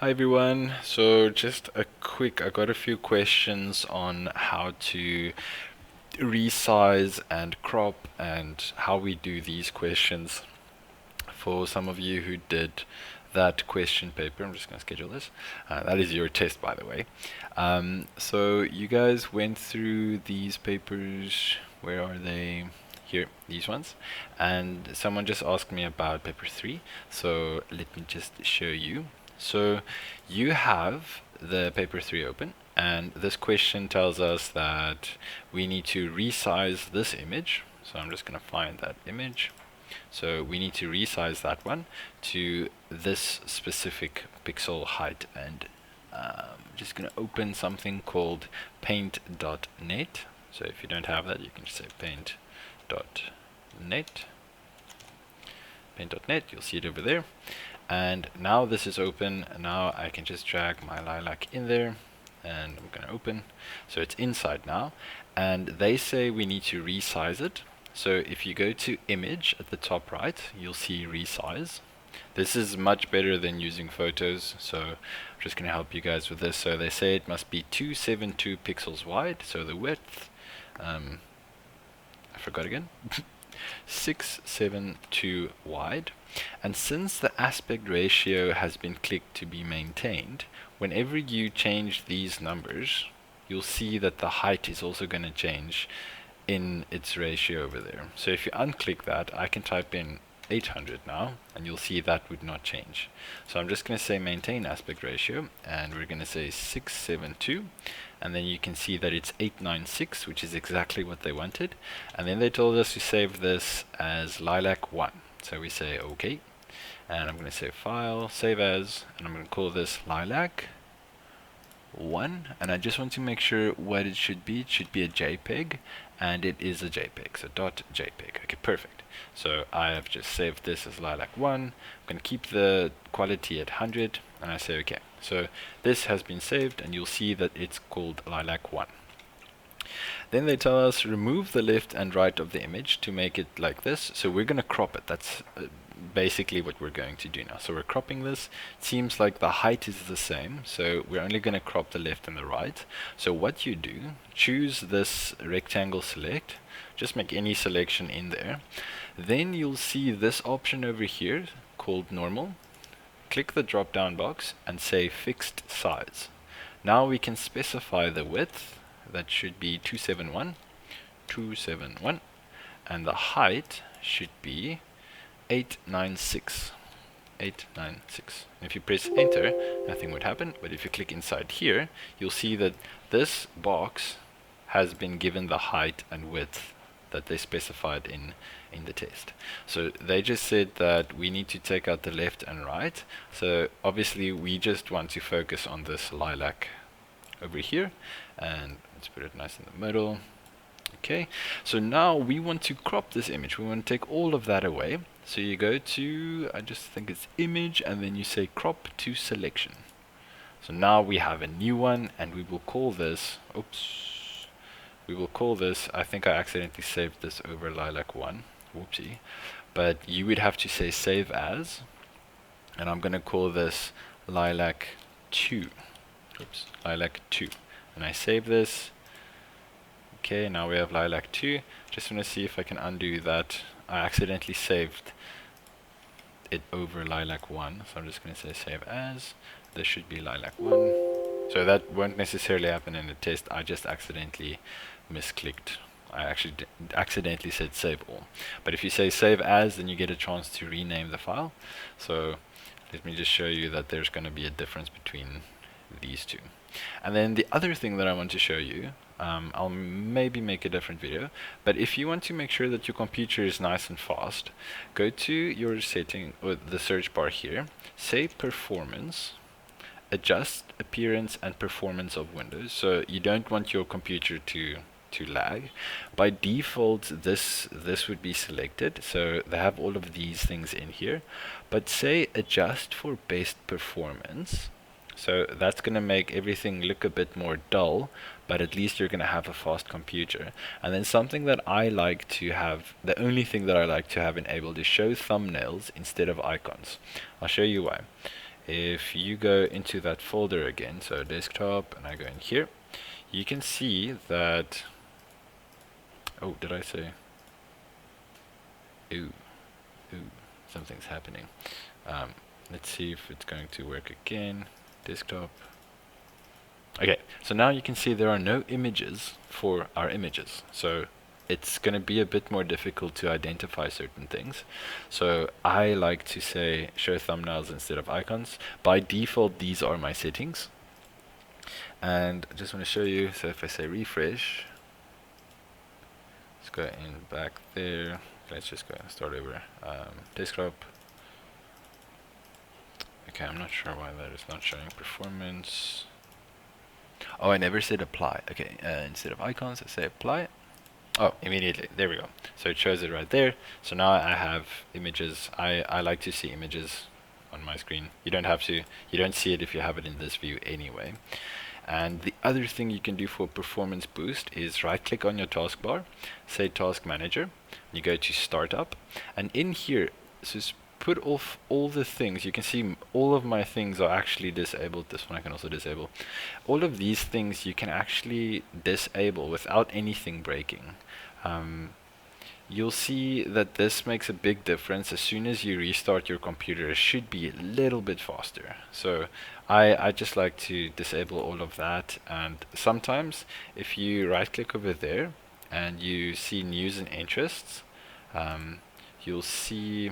Hi everyone. So just I got a few questions on how to resize and crop and how we do these questions. For some of you who did that question paper, I'm just going to schedule this. That is your test, by the way. So you guys went through these papers. Where are they? Here, these ones. And someone just asked me about paper 3. So let me just show you. So you have the paper 3 open, and this question tells us that we need to resize this image. So I'm just going to find that image. So we need to resize that one to this specific pixel height, and I'm just going to open something called paint.net. So if you don't have that, you can just say paint.net. Paint.net, you'll see it over there. And now this is open. Now I can just drag my lilac in there, and I'm going to open. So it's inside now, and they say we need to resize it. So if you go to image at the top right, you'll see resize. This is much better than using photos, so I'm just going to help you guys with this. So they say it must be 272 pixels wide, so the width, I forgot again, 672 wide. And since the aspect ratio has been clicked to be maintained, whenever you change these numbers, you'll see that the height is also going to change in its ratio over there. So if you unclick that, I can type in 800 now, and you'll see that would not change. So I'm just going to say maintain aspect ratio, and we're going to say 672, and then you can see that it's 896, which is exactly what they wanted. And then they told us to save this as lilac 1. So we say OK, and I'm going to say file, save as, and I'm going to call this lilac 1, and I just want to make sure what it should be. It should be a JPEG, and it is a JPEG, so .jpeg. Okay, perfect. So I have just saved this as lilac 1. I'm going to keep the quality at 100, and I say OK. So this has been saved, and you'll see that it's called lilac 1. Then they tell us remove the left and right of the image to make it like this. So we're going to crop it. That's basically what we're going to do now. So we're cropping this. It seems like the height is the same, so we're only going to crop the left and the right. So what you do, choose this rectangle select, just make any selection in there. Then you'll see this option over here called normal. Click the drop down box and say fixed size. Now we can specify the width. That should be 271, and the height should be 896. And if you press enter, nothing would happen, but if you click inside here, you'll see that this box has been given the height and width that they specified in the test. So they just said that we need to take out the left and right. So obviously we just want to focus on this lilac over here, and let's put it nice in the middle. Okay, so now we want to crop this image. We want to take all of that away. So you go to, I just think it's image, and then you say crop to selection. So now we have a new one, and we will call this, I think I accidentally saved this over lilac 1, whoopsie. But you would have to say save as, and I'm going to call this lilac 2. Lilac 2. And I save this. Okay, now we have lilac 2. Just want to see if I can undo that. I accidentally saved it over lilac 1, so I'm just going to say save as. This should be lilac 1. So that won't necessarily happen in the test. I just accidentally misclicked. I actually accidentally said save all. But if you say save as, then you get a chance to rename the file. So let me just show you that there's going to be a difference between these two. And then the other thing that I want to show you, I'll maybe make a different video, but if you want to make sure that your computer is nice and fast, go to your setting, or the search bar here, say performance, adjust appearance and performance of Windows. So you don't want your computer to lag. By default, this would be selected, so they have all of these things in here, but say adjust for best performance. So that's going to make everything look a bit more dull, but at least you're going to have a fast computer. And then something that I like to have, the only thing that I like to have enabled is show thumbnails instead of icons. I'll show you why. if you go into that folder again, so desktop, and I go in here, you can see that, oh, did I say, ooh, something's happening. Let's see if it's going to work again, desktop. Okay, so now you can see there are no images for our images. So it's going to be a bit more difficult to identify certain things. So I like to say show thumbnails instead of icons. By default, these are my settings. And I just want to show you, so if I say refresh, let's go in back there. Let's just go and start over. Desktop. Okay, I'm not sure why that is not showing performance. Oh, I never said apply. Okay, instead of icons, I say apply. Oh, immediately. There we go. So it shows it right there. So now I have images. I like to see images on my screen. You don't have to. You don't see it if you have it in this view anyway. And the other thing you can do for performance boost is right click on your taskbar, say task manager, you go to startup, and in here, just put off all the things. You can see all of my things are actually disabled. This one I can also disable. All of these things you can actually disable without anything breaking. You'll see that this makes a big difference. As soon as you restart your computer, it should be a little bit faster. So I just like to disable all of that. And sometimes if you right click over there and you see news and interests, you'll see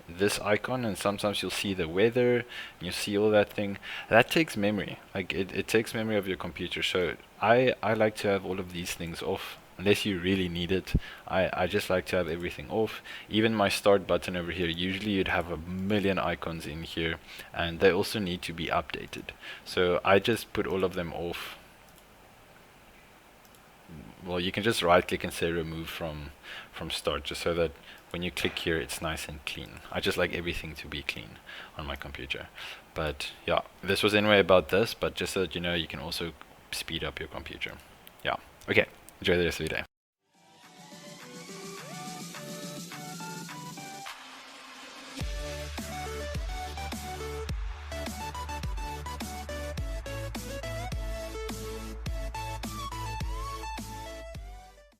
this icon, and sometimes you'll see the weather and you'll see all that thing. That takes memory. Like it takes memory of your computer. So I like to have all of these things off unless you really need it. I just like to have everything off. Even my start button over here, usually you'd have a million icons in here, and they also need to be updated. So I just put all of them off. Well, you can just right click and say remove from start, just so that when you click here it's nice and clean. I just like everything to be clean on my computer. But yeah, this was anyway about this, but just so that you know, you can also speed up your computer. Yeah, okay, enjoy the rest of your day.